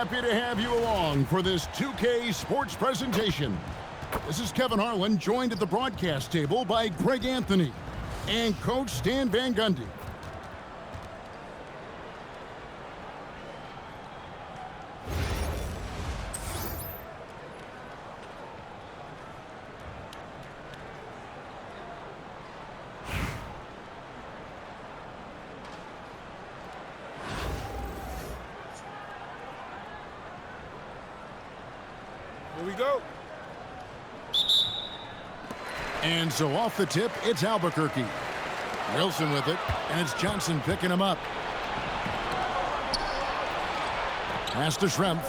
happy to have you along for this 2K Sports presentation. This is Kevin Harlan, joined at the broadcast table by Greg Anthony and Coach Stan Van Gundy. Here we go. And so off the tip, it's Albuquerque. Wilson with it, and it's Johnson picking him up. Pass to Schrempf.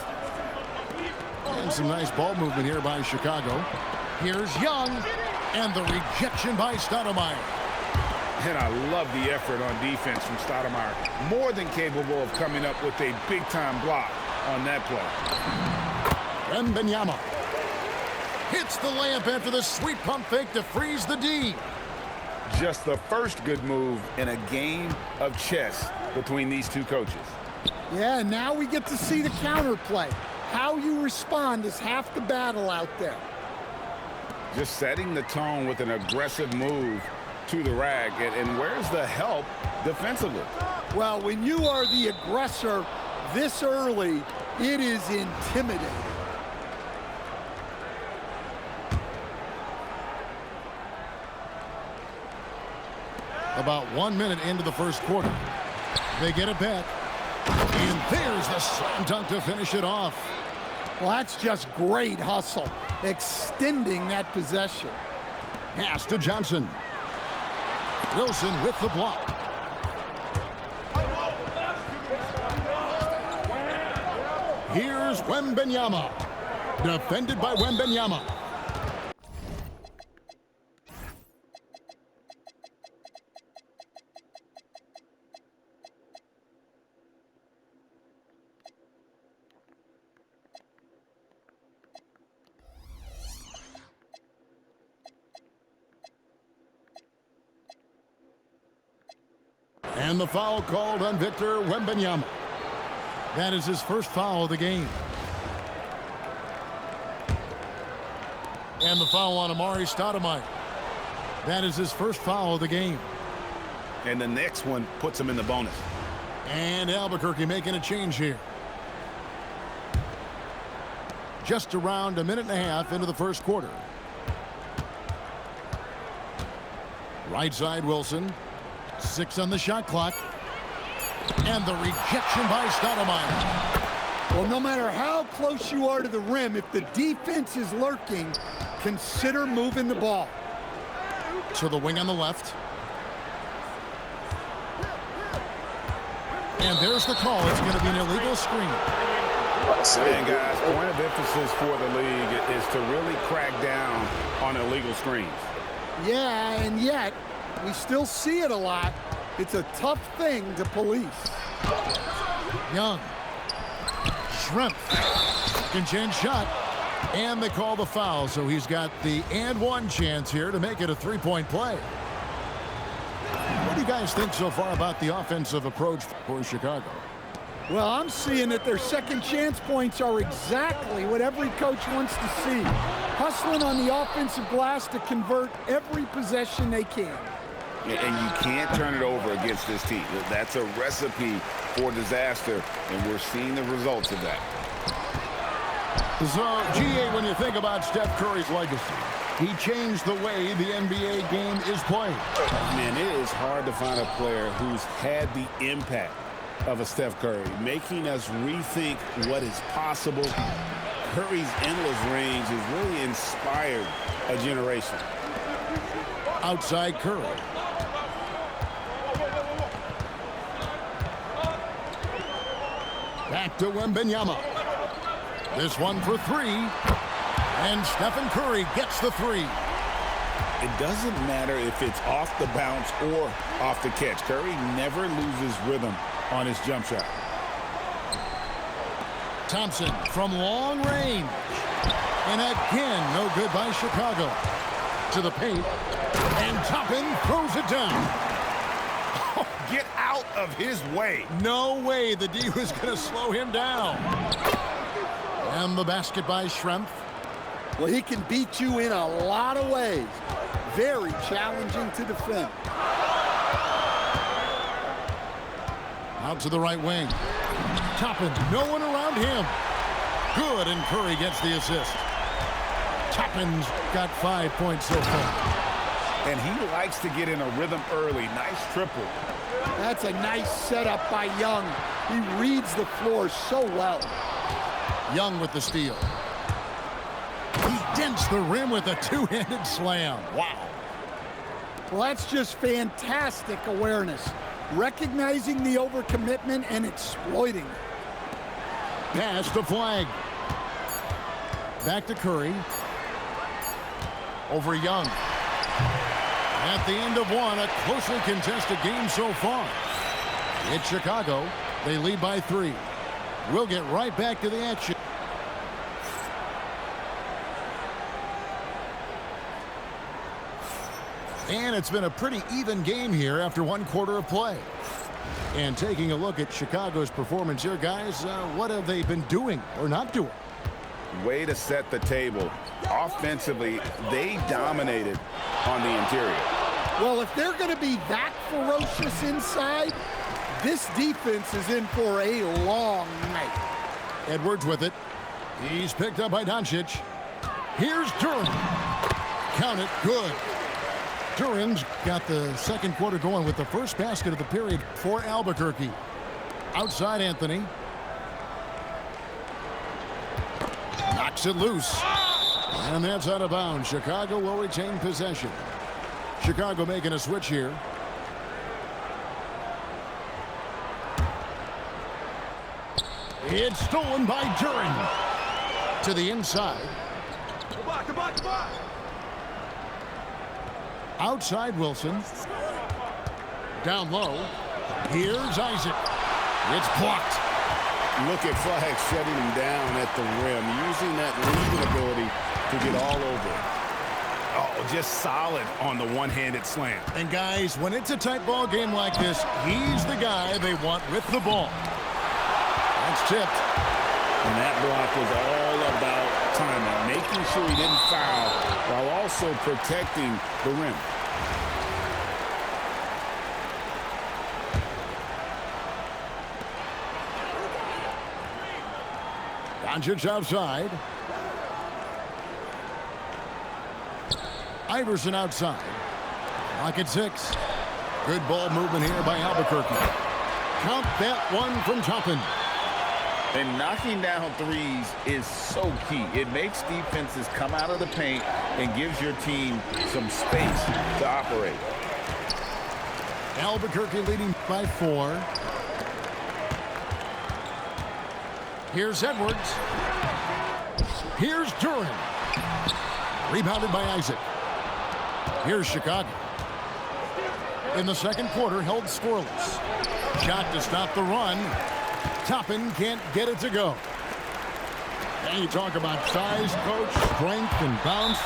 And some nice ball movement here by Chicago. Here's Young, and the rejection by Stoudemire. And I love the effort on defense from Stoudemire. More than capable of coming up with a big-time block on that play. Wembanyama hits the layup after the sweet pump fake to freeze the D. Just the first good move in a game of chess between these two coaches. Yeah, now we get to see the counterplay. How you respond is half the battle out there. Just setting the tone with an aggressive move to the rack. And where's the help defensively? Well, when you are the aggressor this early, it is intimidating. About 1 minute into the first quarter. They get it back. And there's the slam dunk to finish it off. Well, that's just great hustle, extending that possession. Pass to Johnson. Wilson with the block. Here's Wembanyama. Defended by Wembanyama. And the foul called on Victor Wembanyama. That is his first foul of the game. And the foul on Amari Stoudemire. That is his first foul of the game. And the next one puts him in the bonus. And Albuquerque making a change here. Just around a minute and a half into the first quarter. Right side Wilson. 6 on the shot clock. And the rejection by Stoudemire. Well, no matter how close you are to the rim, if the defense is lurking, consider moving the ball. To the wing on the left. And there's the call. It's going to be an illegal screen. And guys, point of emphasis for the league is to really crack down on illegal screens. Yeah, and yet we still see it a lot. It's a tough thing to police. Young. Schrempf. Second chance shot. And they call the foul, so he's got the and one chance here to make it a three-point play. What do you guys think so far about the offensive approach for Chicago? Well, I'm seeing that their second chance points are exactly what every coach wants to see. Hustling on the offensive glass to convert every possession they can. And you can't turn it over against this team. That's a recipe for disaster, and we're seeing the results of that. So, GA, when you think about Steph Curry's legacy, he changed the way the NBA game is played. Man, it is hard to find a player who's had the impact of a Steph Curry, making us rethink what is possible. Curry's endless range has really inspired a generation. Outside Curry. Back to Wembanyama. This one for three. And Stephen Curry gets the three. It doesn't matter if it's off the bounce or off the catch. Curry never loses rhythm on his jump shot. Thompson from long range. And again, no good by Chicago. To the paint. And Toppin throws it down. Get out of his way. No way the D was going to slow him down. And the basket by Schrempf. Well, he can beat you in a lot of ways. Very challenging to defend. Out to the right wing. Toppin, no one around him. Good, and Curry gets the assist. Toppin's got 5 points so far. And he likes to get in a rhythm early. Nice triple. That's a nice setup by Young. He reads the floor so well. Young with the steal. He dents the rim with a two-handed slam. Wow. Well, that's just fantastic awareness. Recognizing the overcommitment and exploiting it. Pass the flag. Back to Curry. Over Young. At the end of one, a closely contested game so far. It's Chicago. They lead by 3. We'll get right back to the action. And it's been a pretty even game here after 1 quarter of play. And taking a look at Chicago's performance here, guys, what have they been doing or not doing? Way to set the table. Offensively, they dominated on the interior. Well, if they're going to be that ferocious inside, this defense is in for a long night. Edwards with it. He's picked up by Doncic. Here's Duren. Count it. Good. Duren's got the second quarter going with the first basket of the period for Albuquerque. Outside Anthony. Knocks it loose. And that's out of bounds. Chicago will retain possession. Chicago making a switch here. It's stolen by Duren. To the inside. Come on. Outside Wilson. Down low. Here's Isaac. It's blocked. Look at Flag shutting him down at the rim, using that leaping ability to get all over it. Oh, just solid on the one-handed slam. And guys, when it's a tight ball game like this, he's the guy they want with the ball. That's tipped. And that block was all about timing, making sure he didn't foul while also protecting the rim. Doncic outside. Iverson outside. Lock at 6. Good ball movement here by Albuquerque. Count that one from Toppin. And knocking down threes is so key. It makes defenses come out of the paint and gives your team some space to operate. Albuquerque leading by 4. Here's Edwards. Here's Duren. Rebounded by Isaac. Here's Chicago. In the second quarter, held scoreless. Shot to stop the run. Toppin can't get it to go. And you talk about size, coach, strength, and bounce.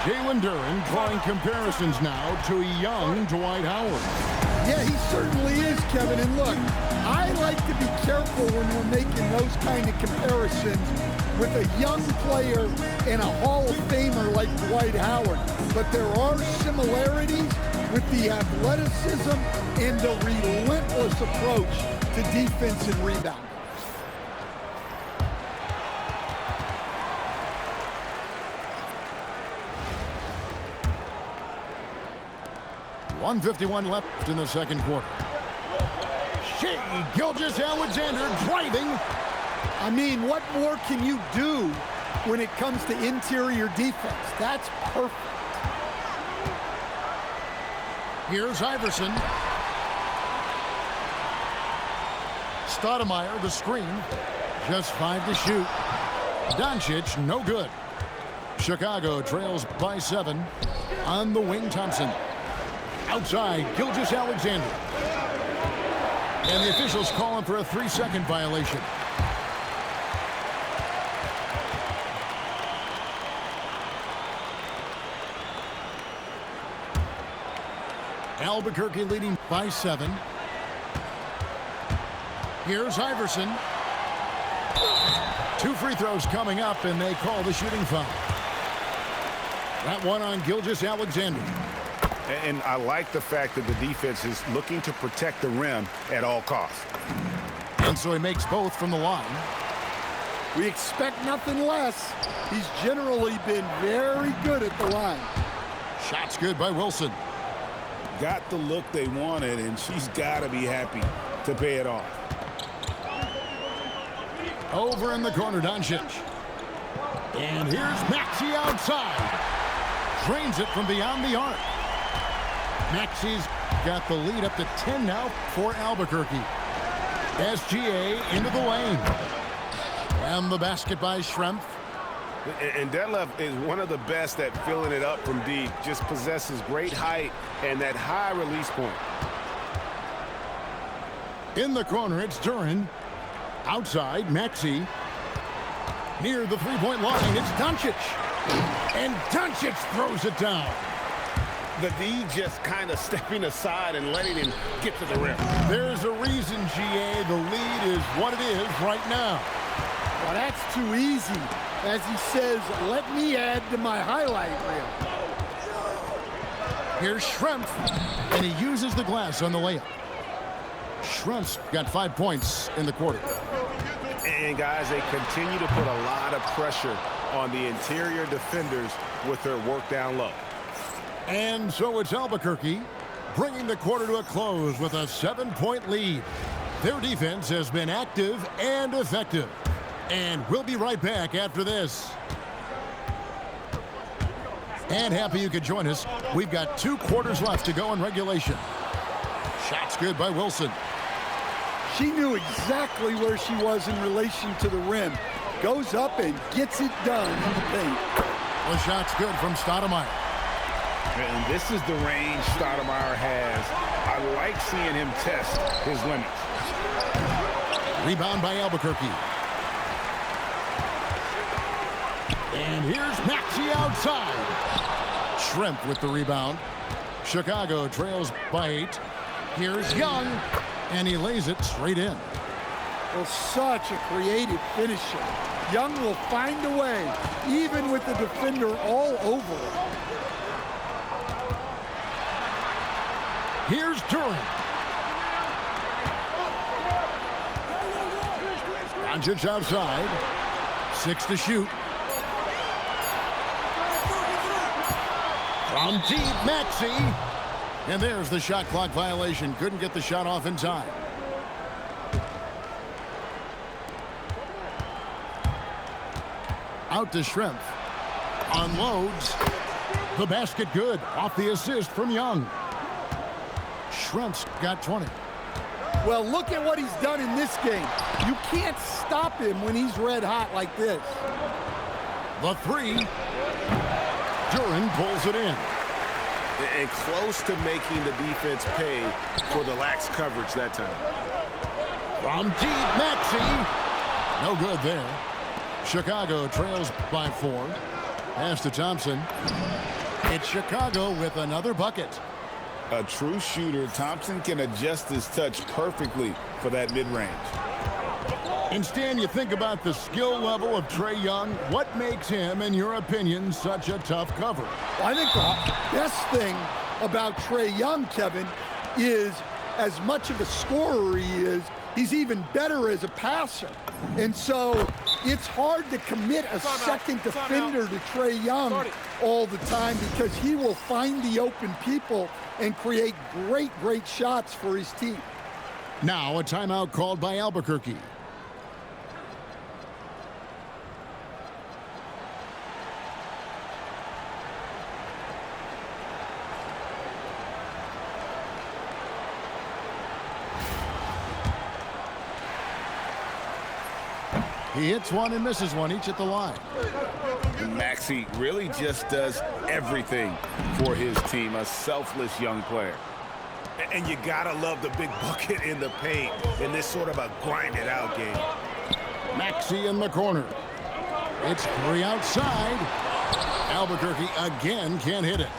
Jalen Duren drawing comparisons now to young Dwight Howard. Yeah, he certainly is, Kevin. And look, I like to be careful when we're making those kind of comparisons with a young player and a Hall of Famer like Dwight Howard. But there are similarities with the athleticism and the relentless approach to defense and rebounding. .151 left in the second quarter. Shea Gilgeous-Alexander driving. I mean, what more can you do when it comes to interior defense? That's perfect. Here's Iverson. Stoudemire, the screen. Just 5 to shoot. Doncic, no good. Chicago trails by 7. On the wing, Thompson. Outside, Gilgeous-Alexander. And the officials calling for a 3-second violation. Albuquerque leading by 7. Here's Iverson. 2 free throws coming up, and they call the shooting foul. That one on Gilgeous-Alexander. And I like the fact that the defense is looking to protect the rim at all costs. And so he makes both from the line. We expect nothing less. He's generally been very good at the line. Shot's good by Wilson. Got the look they wanted, and she's got to be happy to pay it off. Over in the corner, Doncic. And here's Maxey outside. Drains it from beyond the arc. Maxey's got the lead up to 10 now for Albuquerque. SGA into the lane. And the basket by Schrempf. And Detlef is one of the best at filling it up from deep. Just possesses great height and that high release point. In the corner, it's Duran. Outside, Maxey. Near the three-point line, it's Doncic. And Doncic throws it down. The D just kind of stepping aside and letting him get to the rim. There's a reason, GA, the lead is what it is right now. Well, that's too easy. As he says, let me add to my highlight reel. Here's Schrempf, and he uses the glass on the layup. Schrempf's got 5 points in the quarter. And, guys, they continue to put a lot of pressure on the interior defenders with their work down low. And so it's Albuquerque bringing the quarter to a close with a 7-point lead. Their defense has been active and effective. And we'll be right back after this. And happy you could join us. We've got 2 quarters left to go in regulation. Shot's good by Wilson. She knew exactly where she was in relation to the rim. Goes up and gets it done in the paint. The shot's good from Stoudemire. And this is the range Stoudemire has. I like seeing him test his limits. Rebound by Albuquerque. And here's Maxey outside. Schrempf with the rebound. Chicago trails by 8. Here's Young, and he lays it straight in. Well, such a creative finisher. Young will find a way, even with the defender all over him. Here's Duran. Doncic outside. 6 to shoot. From deep, Maxey. And there's the shot clock violation. Couldn't get the shot off in time. Out to Schrempf. Unloads. The basket good. Off the assist from Young. Schrempf's got 20. Well, look at what he's done in this game. You can't stop him when he's red hot like this. The 3. Duran pulls it in. And close to making the defense pay for the lax coverage that time. From deep, Maxey. No good there. Chicago trails by 4. Pass to Thompson. It's Chicago with another bucket. A true shooter, Thompson can adjust his touch perfectly for that mid-range. And Stan, you think about the skill level of Trae Young. What makes him, in your opinion, such a tough cover? I think the best thing about Trae Young, Kevin, is as much of a scorer he is, he's even better as a passer. And so it's hard to commit a second defender to Trae Young all the time because he will find the open people and create great, great shots for his team. Now a timeout called by Albuquerque. He hits one and misses one, each at the line. Maxey really just does everything for his team, a selfless young player. And you gotta love the big bucket in the paint in this sort of a grind-it-out game. Maxey in the corner. It's 3 outside. Albuquerque again can't hit it.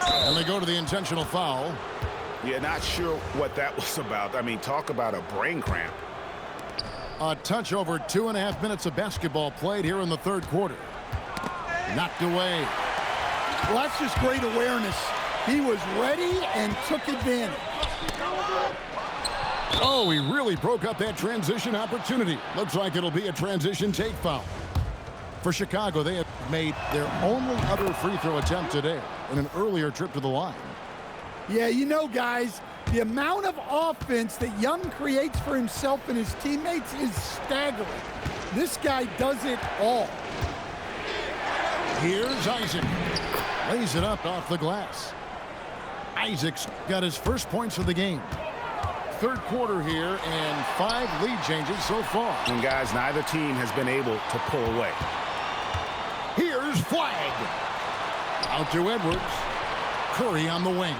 And they go to the intentional foul. Yeah, not sure what that was about. I mean, talk about a brain cramp. A touch over 2.5 minutes of basketball played here in the third quarter. Knocked away. Well, that's just great awareness. He was ready and took advantage. Oh, he really broke up that transition opportunity. Looks like it'll be a transition take foul. For Chicago, they have made their only other free throw attempt today in an earlier trip to the line. Yeah, you know, guys, the amount of offense that Young creates for himself and his teammates is staggering. This guy does it all. Here's Isaac. Lays it up off the glass. Isaac's got his first points of the game. Third quarter here and 5 lead changes so far. And guys, neither team has been able to pull away. Here's Flag. Out to Edwards. Curry on the wing.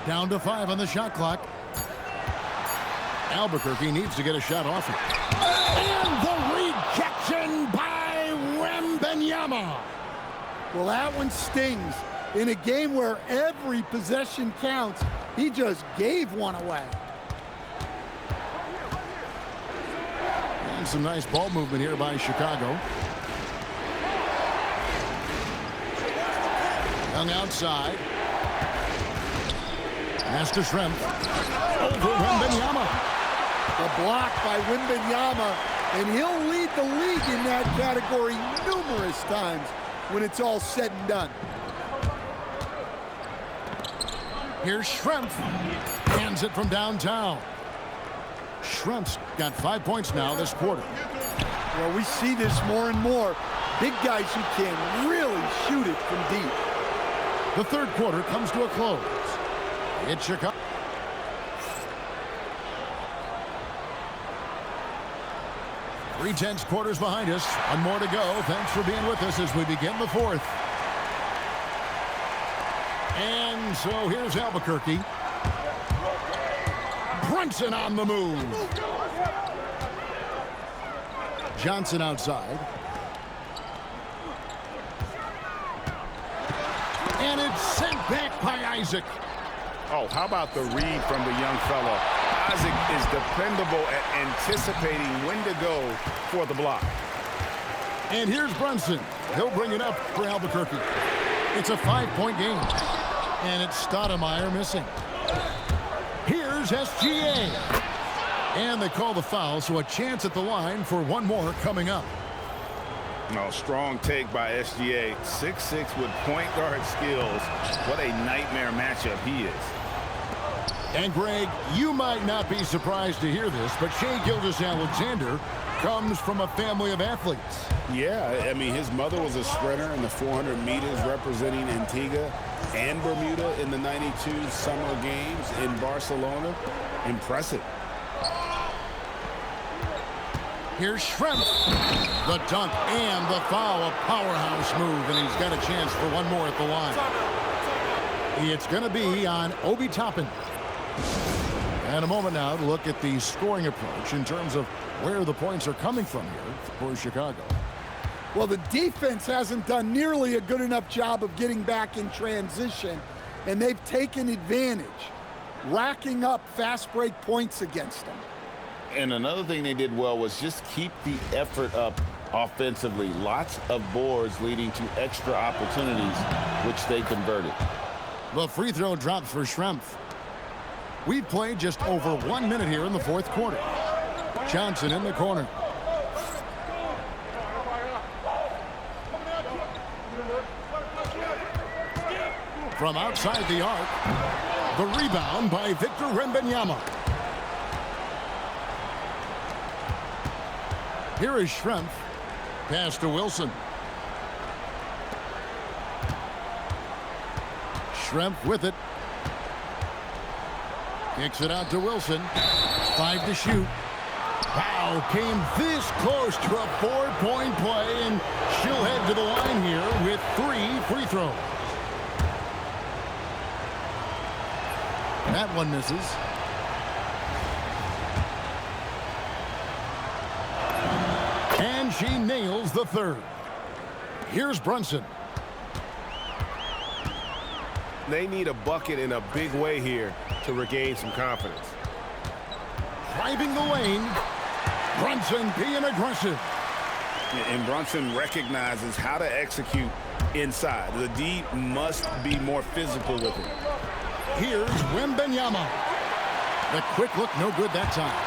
Down to 5 on the shot clock. Albuquerque needs to get a shot off it. And the rejection by Wembanyama. Well, that one stings. In a game where every possession counts, he just gave one away. And some nice ball movement here by Chicago. Young outside. Master Shrimp. Over Wembanyama. The block by Wembanyama, and he'll lead the league in that category numerous times when it's all said and done. Here's Shrimp. Hands it from downtown. Shrimp's got 5 points now this quarter. Well, we see this more and more. Big guys who can really shoot it from deep. The third quarter comes to a close. It's Chicago. Three-tenths quarters behind us. One more to go. Thanks for being with us as we begin the fourth. And so here's Albuquerque. Brunson on the move. Johnson outside. And it's sent back by Isaac. Oh, how about the read from the young fella? Isaac is dependable at anticipating when to go for the block. And here's Brunson. He'll bring it up for Albuquerque. It's a 5-point game. And it's Stoudemire missing. Here's SGA. And they call the foul, so a chance at the line for one more coming up. No, strong take by SGA. 6'6" with point guard skills. What a nightmare matchup he is. And Greg, you might not be surprised to hear this, but Shai Gilgeous-Alexander comes from a family of athletes. Yeah, I mean, his mother was a sprinter in the 400 meters representing Antigua and Bermuda in the '92 Summer Games in Barcelona. Impressive. Here's Shrimp. The dunk and the foul. A powerhouse move, and he's got a chance for one more at the line. It's going to be on Obi Toppin. And a moment now to look at the scoring approach in terms of where the points are coming from here for Chicago. Well, the defense hasn't done nearly a good enough job of getting back in transition, and they've taken advantage, racking up fast break points against them. And another thing they did well was just keep the effort up offensively. Lots of boards leading to extra opportunities, which they converted. The free throw drops for Shrimp. We've played just over 1 minute here in the fourth quarter. Johnson in the corner. From outside the arc, the rebound by Victor Wembanyama. Here is Shrimp. Pass to Wilson. Shrimp with it. Kicks it out to Wilson. 5 to shoot. Wow, came this close to a 4-point play, and she'll head to the line here with 3 free throws. That one misses. And she nails the third. Here's Brunson. They need a bucket in a big way here to regain some confidence. driving the lane. Brunson being aggressive. And Brunson recognizes how to execute inside. The D must be more physical with him. Here's Wembanyama. The quick look, no good that time.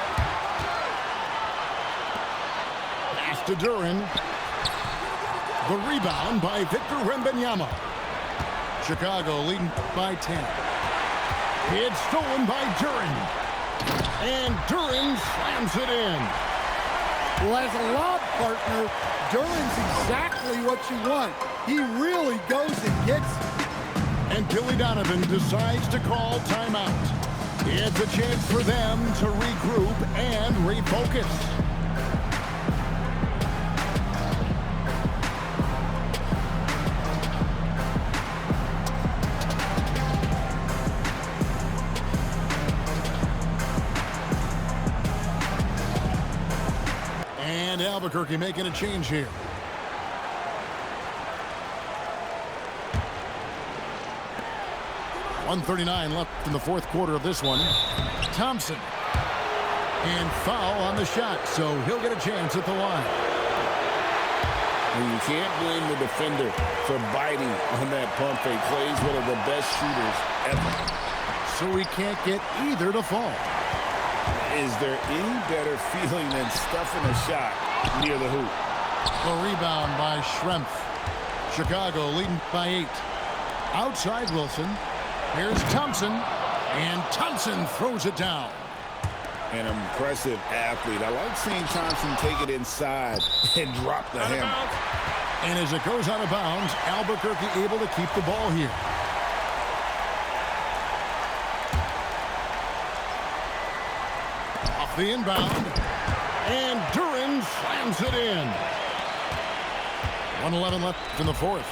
Pass to Duren. The rebound by Victor Wembanyama. Chicago leading by 10. It's stolen by Duren. And Duren slams it in. Well, as a lob partner, Duren's exactly what you want. He really goes and gets it. And Billy Donovan decides to call timeout. It's a chance for them to regroup and refocus. And Albuquerque making a change here. .139 left in the fourth quarter of this one. Thompson. And foul on the shot, so he'll get a chance at the line. And you can't blame the defender for biting on that pump fake. Clay's one of the best shooters ever. So he can't get either to fall. Is there any better feeling than stuffing a shot near the hoop? The rebound by Schrempf. Chicago leading by 8. Outside Wilson. Here's Thompson. And Thompson throws it down. An impressive athlete. I like seeing Thompson take it inside and drop the hammer. And as it goes out of bounds, Albuquerque able to keep the ball here. Off the inbound. And Duren slams it in. 1:11 left in the fourth.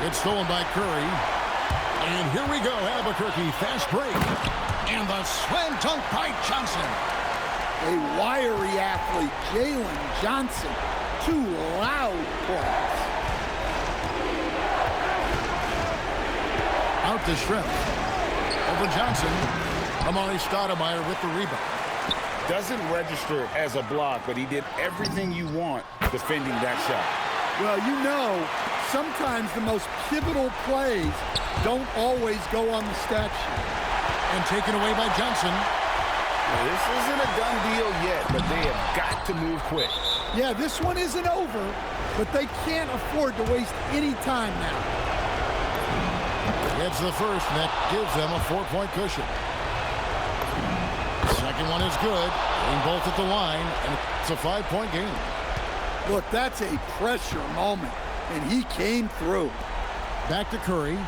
It's stolen by Curry. And here we go, Albuquerque, fast break. And the slam dunk by Johnson. A wiry athlete, Jalen Johnson. 2 loud points. Out to Schrempf. Over Johnson. Amari Stoudemire with the rebound. Doesn't register as a block, but he did everything you want defending that shot. Well, you know, sometimes the most pivotal plays don't always go on the stat sheet. And taken away by Johnson. Well, this isn't a done deal yet, but they have got to move quick. Yeah, this one isn't over, but they can't afford to waste any time now. It's the first, and that gives them a 4-point cushion. Second one is good. Getting both at the line, and it's a 5-point game. Look, that's a pressure moment, and he came through. Back to Curry.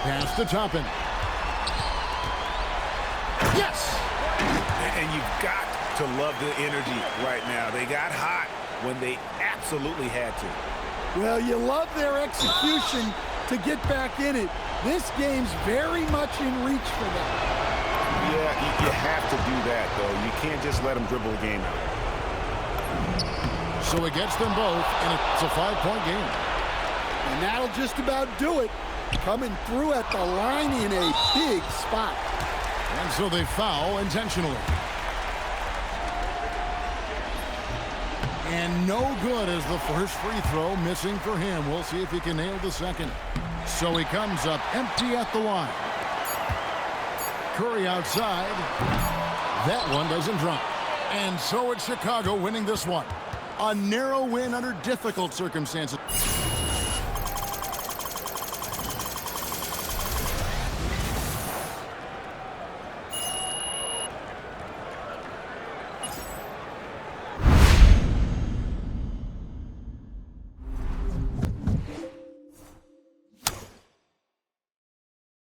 Pass to Toppin. Yes! And you've got to love the energy right now. They got hot when they absolutely had to. Well, you love their execution to get back in it. This game's very much in reach for them. Yeah, you have to do that, though. You can't just let them dribble the game out. So it gets them both, and it's a 5-point game. And that'll just about do it. Coming through at the line in a big spot. And so they foul intentionally. And no good as the first free throw missing for him. We'll see if he can nail the second. So he comes up empty at the line. Curry outside. That one doesn't drop. And so it's Chicago winning this one. A narrow win under difficult circumstances.